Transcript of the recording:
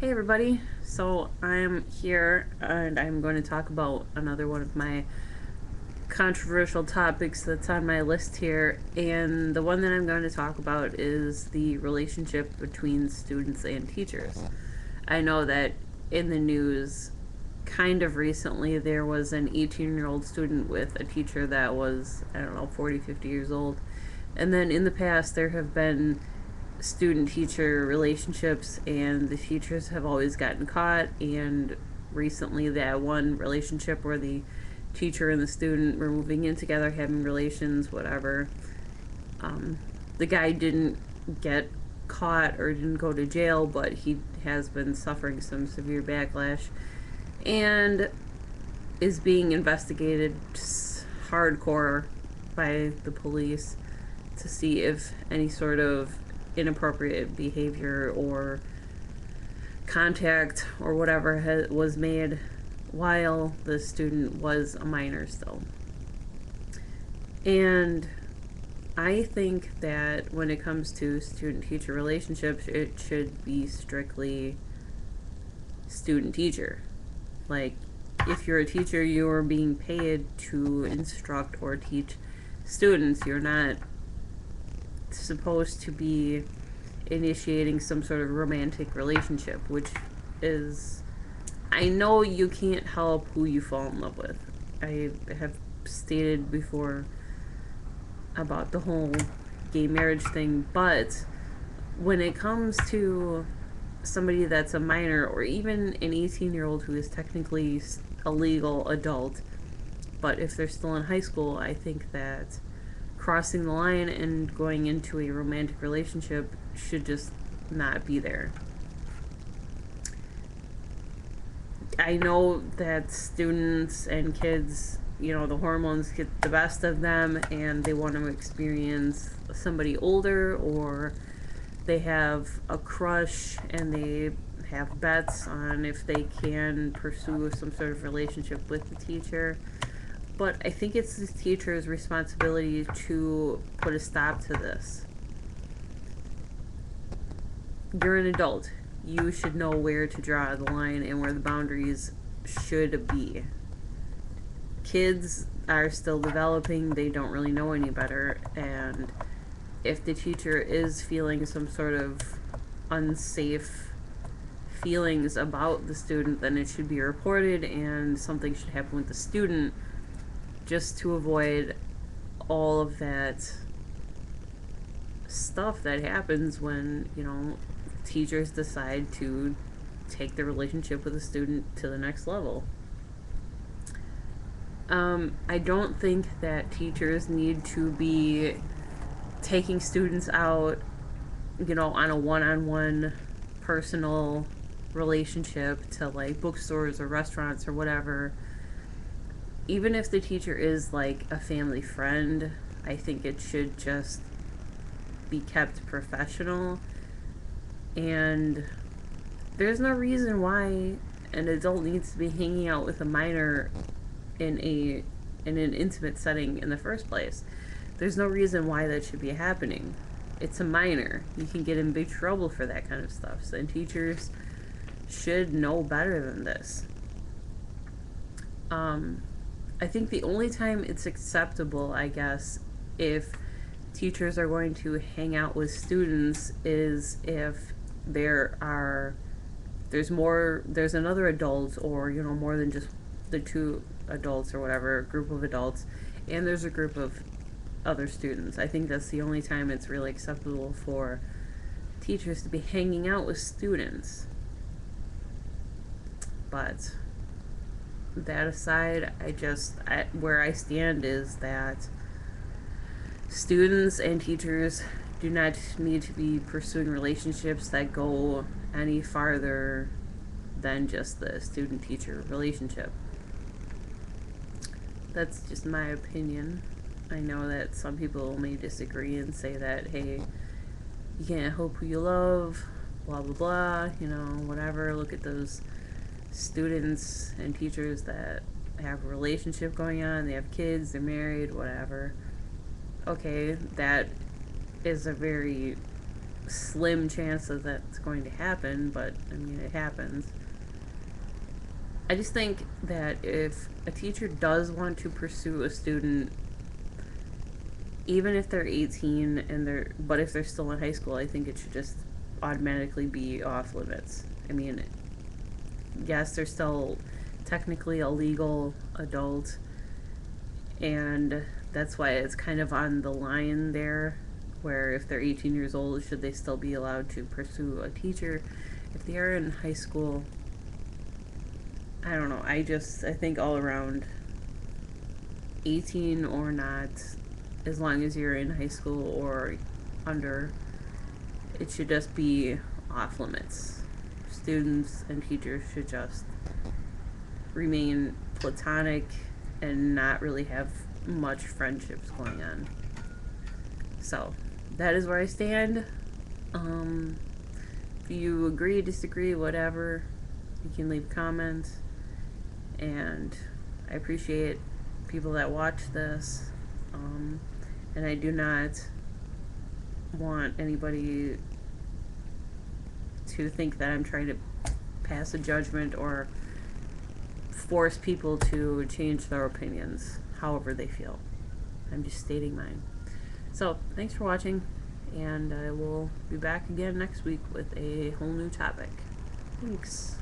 Hey everybody, so I'm here and I'm going to talk about another one of my controversial topics that's on my list here. And the one that I'm going to talk about is the relationship between students and teachers. I know that in the news, kind of recently, there was an 18-year-old student with a teacher that was, I don't know, 40, 50 years old. And then in the past, there have been student teacher relationships, and the teachers have always gotten caught. And recently, that one relationship where the teacher and the student were moving in together, having relations, whatever. Um, the guy didn't get caught or didn't go to jail, but he has been suffering some severe backlash and is being investigated hardcore by the police to see if any sort of inappropriate behavior or contact or whatever was made while the student was a minor still. And I think that when it comes to student teacher relationships, it should be strictly student teacher. Like, if you're a teacher, you're being paid to instruct or teach students. You're not supposed to be initiating some sort of romantic relationship, which is, I know you can't help who you fall in love with. I have stated before about the whole gay marriage thing, but when it comes to somebody that's a minor or even an 18-year-old who is technically a legal adult, but if they're still in high school, I think that crossing the line and going into a romantic relationship should just not be there. I know that students and kids, the hormones get the best of them and they want to experience somebody older, or they have a crush and they have bets on if they can pursue some sort of relationship with the teacher. But I think it's the teacher's responsibility to put a stop to this. You're an adult. You should know where to draw the line and where the boundaries should be. Kids are still developing, they don't really know any better, and if the teacher is feeling some sort of unsafe feelings about the student, then it should be reported and something should happen with the student, just to avoid all of that stuff that happens when, teachers decide to take the relationship with a student to the next level. I don't think that teachers need to be taking students out, on a one-on-one personal relationship to like bookstores or restaurants or whatever. Even if the teacher is like a family friend, I think it should just be kept professional. And there's no reason why an adult needs to be hanging out with a minor in an intimate setting in the first place. There's no reason why that should be happening. It's a minor. You can get in big trouble for that kind of stuff. So teachers should know better than this. I think the only time it's acceptable, I guess, if teachers are going to hang out with students is if there's another adult, or more than just the two adults or whatever, a group of adults, and there's a group of other students. I think that's the only time it's really acceptable for teachers to be hanging out with students. But that aside, where I stand is that students and teachers do not need to be pursuing relationships that go any farther than just the student-teacher relationship. That's just my opinion. I know that some people may disagree and say that, hey, you can't hope who you love, blah, blah, blah, whatever. Look at those students and teachers that have a relationship going on, they have kids, they're married, whatever. Okay, that is a very slim chance that that's going to happen, but I mean, it happens. I just think that if a teacher does want to pursue a student, even if they're 18 and but if they're still in high school, I think it should just automatically be off limits. I mean, yes, they're still technically a legal adult, and that's why it's kind of on the line there, where if they're 18 years old, should they still be allowed to pursue a teacher? If they are in high school, I don't know. I think all around, 18 or not, as long as you're in high school or under, it should just be off limits. Students and teachers should just remain platonic and not really have much friendships going on. So, that is where I stand. If you agree, disagree, whatever, you can leave comments. And I appreciate people that watch this. And I do not want anybody to think that I'm trying to pass a judgment or force people to change their opinions however they feel. I'm just stating mine. So, thanks for watching, and I will be back again next week with a whole new topic. Thanks.